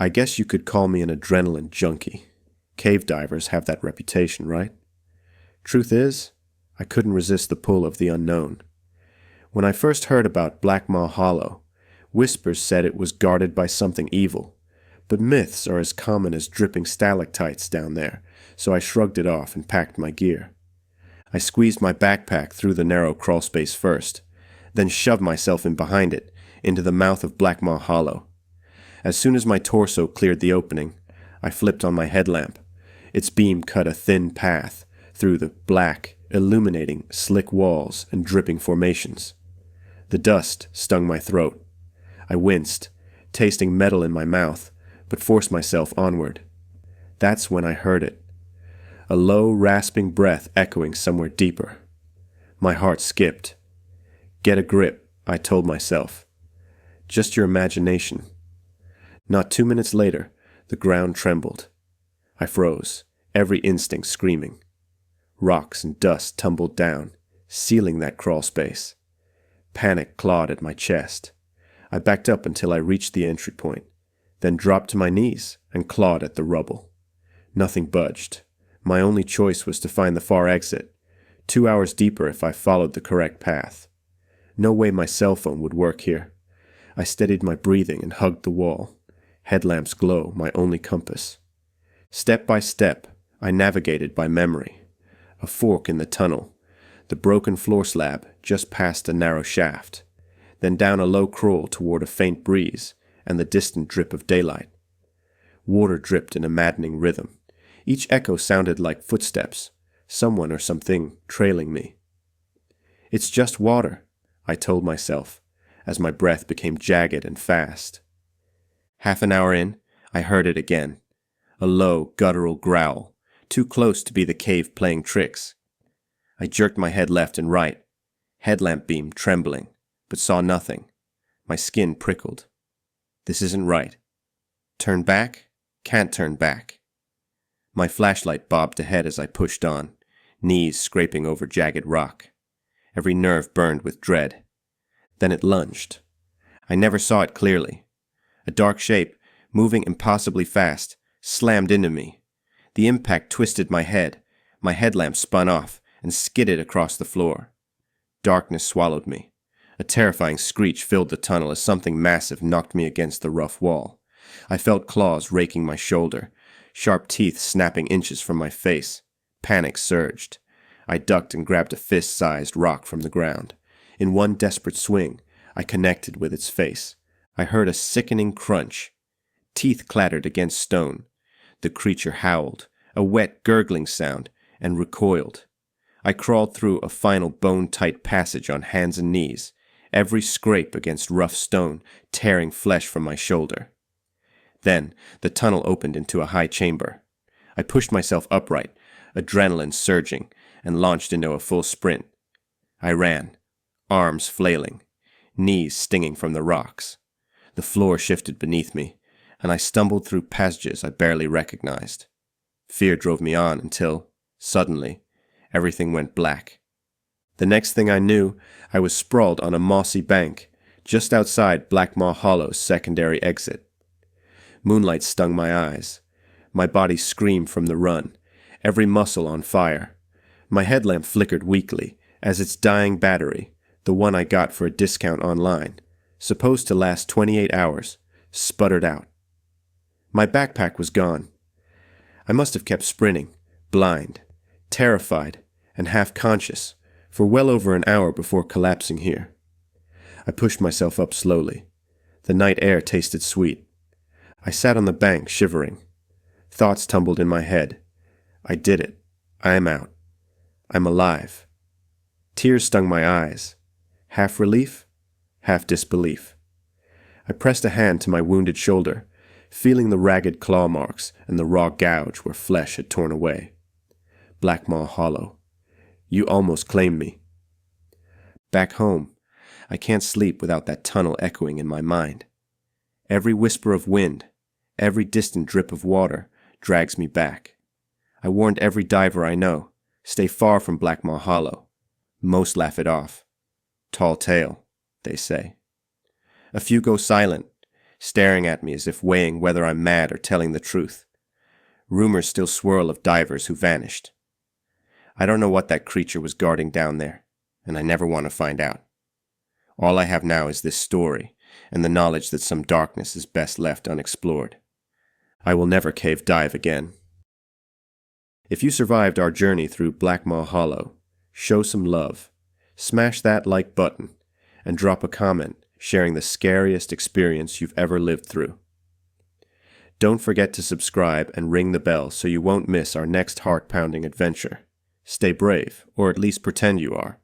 I guess you could call me an adrenaline junkie. Cave divers have that reputation, right? Truth is, I couldn't resist the pull of the unknown. When I first heard about Blackmaw Hollow, whispers said it was guarded by something evil, but myths are as common as dripping stalactites down there, so I shrugged it off and packed my gear. I squeezed my backpack through the narrow crawlspace first, then shoved myself in behind it, into the mouth of Blackmaw Hollow. As soon as my torso cleared the opening, I flipped on my headlamp. Its beam cut a thin path through the black, illuminating slick walls and dripping formations. The dust stung my throat. I winced, tasting metal in my mouth, but forced myself onward. That's when I heard it. A low, rasping breath echoing somewhere deeper. My heart skipped. Get a grip, I told myself. Just your imagination. Not 2 minutes later, the ground trembled. I froze, every instinct screaming. Rocks and dust tumbled down, sealing that crawl space. Panic clawed at my chest. I backed up until I reached the entry point, then dropped to my knees and clawed at the rubble. Nothing budged. My only choice was to find the far exit, 2 hours deeper if I followed the correct path. No way my cell phone would work here. I steadied my breathing and hugged the wall. Headlamp's glow, my only compass. Step by step, I navigated by memory. A fork in the tunnel, the broken floor slab just past a narrow shaft, then down a low crawl toward a faint breeze and the distant drip of daylight. Water dripped in a maddening rhythm. Each echo sounded like footsteps, someone or something trailing me. It's just water, I told myself, as my breath became jagged and fast. Half an hour in, I heard it again. A low, guttural growl, too close to be the cave playing tricks. I jerked my head left and right, headlamp beam trembling, but saw nothing. My skin prickled. This isn't right. Turn back? Can't turn back. My flashlight bobbed ahead as I pushed on, knees scraping over jagged rock. Every nerve burned with dread. Then it lunged. I never saw it clearly. A dark shape, moving impossibly fast, slammed into me. The impact twisted my head. My headlamp spun off and skidded across the floor. Darkness swallowed me. A terrifying screech filled the tunnel as something massive knocked me against the rough wall. I felt claws raking my shoulder, sharp teeth snapping inches from my face. Panic surged. I ducked and grabbed a fist-sized rock from the ground. In one desperate swing, I connected with its face. I heard a sickening crunch. Teeth clattered against stone. The creature howled, a wet, gurgling sound, and recoiled. I crawled through a final bone-tight passage on hands and knees, every scrape against rough stone tearing flesh from my shoulder. Then, the tunnel opened into a high chamber. I pushed myself upright, adrenaline surging, and launched into a full sprint. I ran, arms flailing, knees stinging from the rocks. The floor shifted beneath me, and I stumbled through passages I barely recognized. Fear drove me on until, suddenly, everything went black. The next thing I knew, I was sprawled on a mossy bank, just outside Blackmaw Hollow's secondary exit. Moonlight stung my eyes. My body screamed from the run, every muscle on fire. My headlamp flickered weakly as its dying battery, the one I got for a discount online, supposed to last 28 hours, sputtered out. My backpack was gone. I must have kept sprinting, blind, terrified, and half-conscious, for well over an hour before collapsing here. I pushed myself up slowly. The night air tasted sweet. I sat on the bank, shivering. Thoughts tumbled in my head. I did it. I am out. I'm alive. Tears stung my eyes. Half relief, half disbelief. I pressed a hand to my wounded shoulder, feeling the ragged claw marks and the raw gouge where flesh had torn away. Blackmaw Hollow. You almost claimed me. Back home, I can't sleep without that tunnel echoing in my mind. Every whisper of wind, every distant drip of water drags me back. I warned every diver I know, stay far from Blackmaw Hollow. Most laugh it off. Tall tale, they say. A few go silent, staring at me as if weighing whether I'm mad or telling the truth. Rumors still swirl of divers who vanished. I don't know what that creature was guarding down there, and I never want to find out. All I have now is this story, and the knowledge that some darkness is best left unexplored. I will never cave dive again. If you survived our journey through Blackmaw Hollow, show some love, smash that like button, and drop a comment sharing the scariest experience you've ever lived through. Don't forget to subscribe and ring the bell so you won't miss our next heart-pounding adventure. Stay brave, or at least pretend you are.